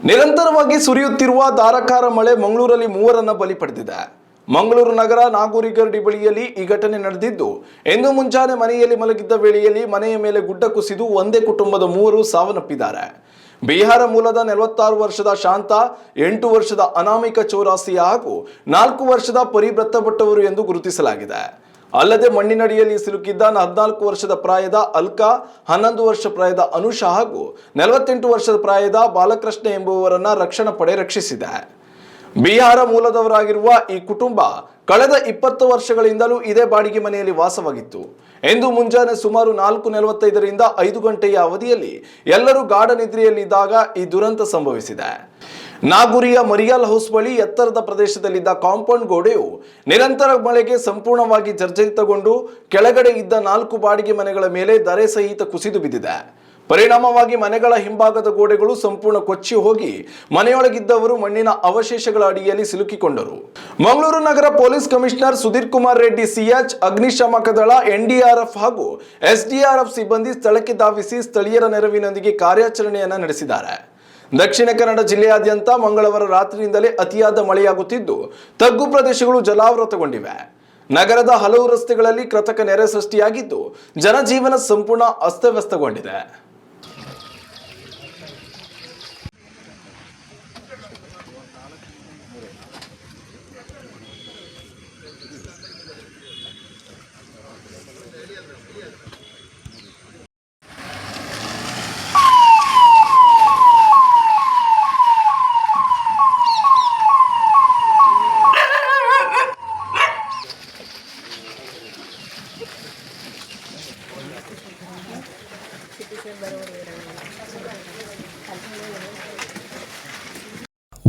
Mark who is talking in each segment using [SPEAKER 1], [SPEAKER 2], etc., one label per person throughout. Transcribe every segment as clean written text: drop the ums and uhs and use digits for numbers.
[SPEAKER 1] ನಿರಂತರವಾಗಿ ಸುರಿಯುತ್ತಿರುವ ಧಾರಾಕಾರ ಮಳೆ ಮಂಗಳೂರಲ್ಲಿ ಮೂವರನ್ನ ಬಲಿ ಪಡೆದಿದೆ. ಮಂಗಳೂರು ನಗರ ನಾಗೂರಿಗರಡಿ ಬಳಿಯಲ್ಲಿ ಈ ಘಟನೆ ನಡೆದಿದ್ದು, ಇಂದು ಮುಂಜಾನೆ ಮನೆಯಲ್ಲಿ ಮಲಗಿದ್ದ ವೇಳೆಯಲ್ಲಿ ಮನೆಯ ಮೇಲೆ ಗುಡ್ಡ ಕುಸಿದು ಒಂದೇ ಕುಟುಂಬದ ಮೂವರು ಸಾವನ್ನಪ್ಪಿದ್ದಾರೆ. ಬಿಹಾರ ಮೂಲದ 46 ವರ್ಷದ ಶಾಂತ, 8 ವರ್ಷದ ಅನಾಮಿಕ ಚೌರಾಸಿಯಾ ಹಾಗೂ 4 ವರ್ಷದ ಪರಿವ್ರತಪಟ್ಟವರು ಎಂದು ಗುರುತಿಸಲಾಗಿದೆ. ಅಲ್ಲದೆ ಮಣ್ಣಿನಡಿಯಲ್ಲಿ ಸಿಲುಕಿದ್ದ 14 ವರ್ಷದ ಪ್ರಾಯದ ಅಲ್ಕಾ, 11 ವರ್ಷ ಪ್ರಾಯದ ಅನುಷಾ ಹಾಗೂ 48 ವರ್ಷದ ಪ್ರಾಯದ ಬಾಲಕೃಷ್ಣ ಎಂಬುವರನ್ನ ರಕ್ಷಣಾ ಪಡೆ ರಕ್ಷಿಸಿದೆ. ಬಿಹಾರ ಮೂಲದವರಾಗಿರುವ ಈ ಕುಟುಂಬ ಕಳೆದ 20 ವರ್ಷಗಳಿಂದಲೂ ಇದೇ ಬಾಡಿಗೆ ಮನೆಯಲ್ಲಿ ವಾಸವಾಗಿತ್ತು. ಎಂದು ಮುಂಜಾನೆ ಸುಮಾರು 4:45ರಿಂದ 5 ಗಂಟೆಯ ಅವಧಿಯಲ್ಲಿ ಎಲ್ಲರೂ ಗಾಢ ನಿದ್ರೆಯಲ್ಲಿದ್ದಾಗ ಈ ದುರಂತ ಸಂಭವಿಸಿದೆ. ನಾಗುರಿಯ ಮರಿಯಾಲ್ ಹೌಸ್ ಬಳಿ ಎತ್ತರದ ಪ್ರದೇಶದಲ್ಲಿದ್ದ ಕಾಂಪೌಂಡ್ ಗೋಡೆಯು ನಿರಂತರ ಮಳೆಗೆ ಸಂಪೂರ್ಣವಾಗಿ ಜರ್ಜರಿತಗೊಂಡು ಕೆಳಗಡೆ ಇದ್ದ 4 ಬಾಡಿಗೆ ಮನೆಗಳ ಮೇಲೆ ಧರೆ ಸಹಿತ ಕುಸಿದು ಬಿದ್ದಿದೆ. ಪರಿಣಾಮವಾಗಿ ಮನೆಗಳ ಹಿಂಭಾಗದ ಗೋಡೆಗಳು ಸಂಪೂರ್ಣ ಕೊಚ್ಚಿ ಹೋಗಿ ಮನೆಯೊಳಗಿದ್ದವರು ಮಣ್ಣಿನ ಅವಶೇಷಗಳ ಅಡಿಯಲ್ಲಿ ಸಿಲುಕಿಕೊಂಡರು. ಮಂಗಳೂರು ನಗರ police commissioner Sudhir Kumar Reddy CH, ಅಗ್ನಿಶಾಮಕ ದಳ, NDRF ಹಾಗೂ SDRF ಸಿಬ್ಬಂದಿ ಸ್ಥಳಕ್ಕೆ ಧಾವಿಸಿ ಸ್ಥಳೀಯರ ನೆರವಿನೊಂದಿಗೆ ಕಾರ್ಯಾಚರಣೆಯನ್ನ ನಡೆಸಿದ್ದಾರೆ. ದಕ್ಷಿಣ ಕನ್ನಡ ಜಿಲ್ಲೆಯಾದ್ಯಂತ ಮಂಗಳವಾರ ರಾತ್ರಿಯಿಂದಲೇ ಅತಿಯಾದ ಮಳೆಯಾಗುತ್ತಿದ್ದು, ತಗ್ಗು ಪ್ರದೇಶಗಳು ಜಲಾವೃತಗೊಂಡಿವೆ. ನಗರದ ಹಲವು ರಸ್ತೆಗಳಲ್ಲಿ ಕೃತಕ ನೆರೆ ಸೃಷ್ಟಿಯಾಗಿದ್ದು, ಜನಜೀವನ ಸಂಪೂರ್ಣ ಅಸ್ತವ್ಯಸ್ತಗೊಂಡಿದೆ.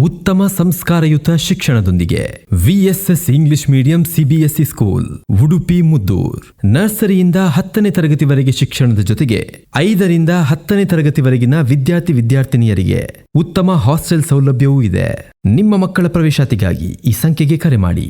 [SPEAKER 2] ಉತ್ತಮ ಸಂಸ್ಕಾರಯುತ ಶಿಕ್ಷಣದೊಂದಿಗೆ VSS English medium CBSE school Udupi Muddur. ನರ್ಸರಿಯಿಂದ 10ನೇ ತರಗತಿವರೆಗೆ ಶಿಕ್ಷಣದ ಜೊತೆಗೆ 5ರಿಂದ 10ನೇ ತರಗತಿವರೆಗಿನ ವಿದ್ಯಾರ್ಥಿನಿಯರಿಗೆ ಉತ್ತಮ ಹಾಸ್ಟೆಲ್ ಸೌಲಭ್ಯವೂ ಇದೆ. ನಿಮ್ಮ ಮಕ್ಕಳ ಪ್ರವೇಶಾತಿಗಾಗಿ ಈ ಸಂಖ್ಯೆಗೆ ಕರೆ ಮಾಡಿ.